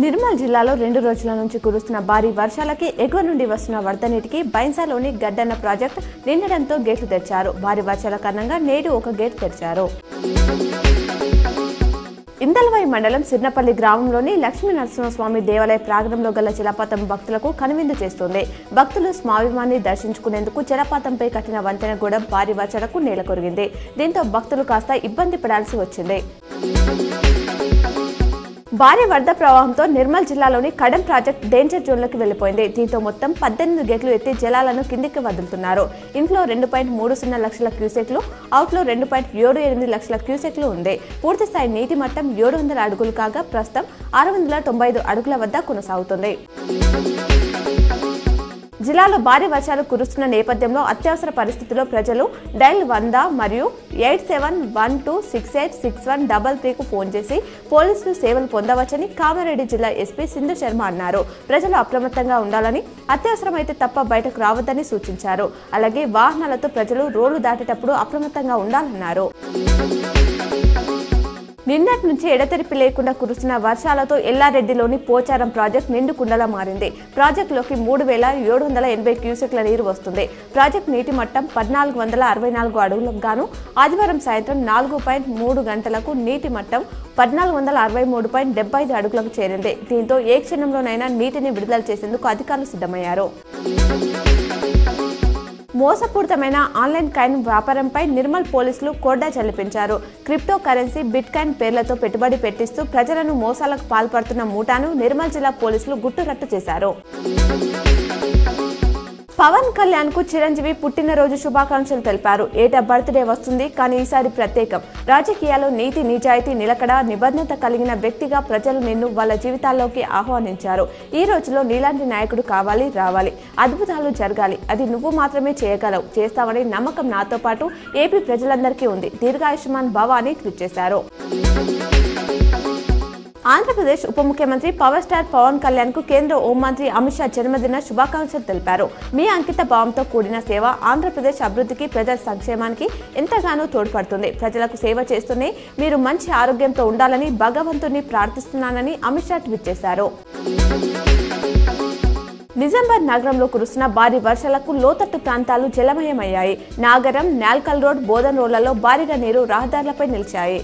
నిర్మల్ జిల్లాలో 2 రోజుల నుంచి కురుస్తున్న భారీ వర్షాలకి ఎగువ నుండి వస్తున్న వరద నీటికి బైన్సాలోని గడ్డన్న ప్రాజెక్ట్ నిండడంతో గేట్లు తెరిచారు. భారీ వర్షాల కారణంగా నేడు ఒక గేట్ తెరిచారు. ఇందల్వాయి మండలం సిర్నపల్లి గ్రామంలోని లక్ష్మీ నరసింహస్వామి దేవాలయ ప్రాంగణంలో గల జలపాతం భక్తులకు కనువిందు చేస్తుంది. భక్తులు స్వామివారిని దర్శించుకునేందుకు జలపాతంపై కట్టిన వంతెన కూడా భారీ వర్షాలకు నేలకొరిగింది. దీంతో భక్తులు కాస్త ఇబ్బంది పడాల్సి వచ్చింది. భారీ వరద ప్రవాహంతో నిర్మల్ జిల్లాలోని కడం ప్రాజెక్ట్ డేంజర్ జోన్లోకి వెళ్లిపోయింది. దీంతో మొత్తం 18 గేట్లు ఎత్తి జలాలను కిందికి వదులుతున్నారు. ఇన్ఫ్లో 2.30 లక్షల క్యూసెక్లు, అవుట్లో 2.78 లక్షల క్యూసెక్లు ఉంది. పూర్తిస్థాయి నీటి మట్టం 700 అడుగులు కాగా ప్రస్తుతం 695 అడుగుల వద్ద కొనసాగుతుంది. జిల్లాలో భారీ వర్షాలు కురుస్తున్న నేపథ్యంలో అత్యవసర పరిస్థితుల్లో ప్రజలు డైల్ 100 మరియు 8712686133కు ఫోన్ చేసి పోలీసులు సేవలు పొందవచ్చని కామారెడ్డి జిల్లా ఎస్పీ సింధు శర్మ అన్నారు. ప్రజలు అప్రమత్తంగా ఉండాలని, అత్యవసరమైతే తప్ప బయటకు రావద్దని సూచించారు. అలాగే వాహనాలతో ప్రజలు రోడ్లు దాటేటప్పుడు అప్రమత్తంగా ఉండాలన్నారు. నిన్నటి నుంచి ఎడతెరిపి లేకుండా కురుస్తున్న వర్షాలతో ఎల్లారెడ్డిలోని పోచారం ప్రాజెక్ట్ నిండు కుండలా మారింది. ప్రాజెక్టులోకి 3780 క్యూసెక్ల నీరు వస్తుంది. ప్రాజెక్టు నీటి మట్టం 1464 అడుగులకు గాను ఆదివారం సాయంత్రం 4.3 గంటలకు నీటి మట్టం 1463.75 అడుగులకు చేరింది. దీంతో ఏ క్షణంలోనైనా నీటిని విడుదల చేసేందుకు అధికారులు సిద్ధమయ్యారు. మోసపూరితమైన ఆన్లైన్ కాయిన్ వ్యాపారంపై నిర్మల్ పోలీసులు కోర్డా చల్లిపించారు. క్రిప్టో కరెన్సీ, బిట్ కాయిన్ పేర్లతో పెట్టుబడి పెట్టిస్తూ ప్రజలను మోసాలకు పాల్పడుతున్న ముఠాను నిర్మల్ జిల్లా పోలీసులు గుట్టురట్టు చేశారు. పవన్ కళ్యాణ్ కు చిరంజీవి పుట్టినరోజు శుభాకాంక్షలు తెలిపారు. ఏటా బర్త్డే వస్తుంది, కానీ ఈసారి ప్రత్యేకం. రాజకీయాల్లో నీతి, నిజాయితీ, నిలకడ, నిబద్ధత కలిగిన వ్యక్తిగా ప్రజలు నిన్ను వాళ్ళ జీవితాల్లోకి ఆహ్వానించారు. ఈ రోజులో నీలాంటి నాయకుడు కావాలి, రావాలి, అద్భుతాలు జరగాలి. అది నువ్వు మాత్రమే చేయగలవు, చేస్తావని నమ్మకం నాతో పాటు ఏపీ ప్రజలందరికీ ఉంది. దీర్ఘాయుష్మాన్ భవ అని ట్వీట్ చేశారు. ఆంధ్రప్రదేశ్ ఉప ముఖ్యమంత్రి పవర్ స్టార్ పవన్ కళ్యాణ్ కు కేంద్ర హోంమంత్రి అమిత్ షా జన్మదిన శుభాకాంక్షలు తెలిపారు. మీ అంకిత భావంతో కూడిన సేవ ఆంధ్రప్రదేశ్ అభివృద్ధికి, ప్రజల సంక్షేమానికి ఎంతగానో తోడ్పడుతుంది. ప్రజలకు సేవ చేస్తూనే మీరు మంచి ఆరోగ్యంతో ఉండాలని భగవంతుని ప్రార్థిస్తున్నానని అమిత్ షా ట్వీట్ చేశారు. నిజామాబాద్ నగరంలో కురుస్తున్న భారీ వర్షాలకు లోతట్టు ప్రాంతాలు జలమయమయ్యాయి. నాగరం, నాల్కల్ రోడ్, బోధన్ రోడ్లలో భారీగా నీరు రహదారులపై నిలిచాయి.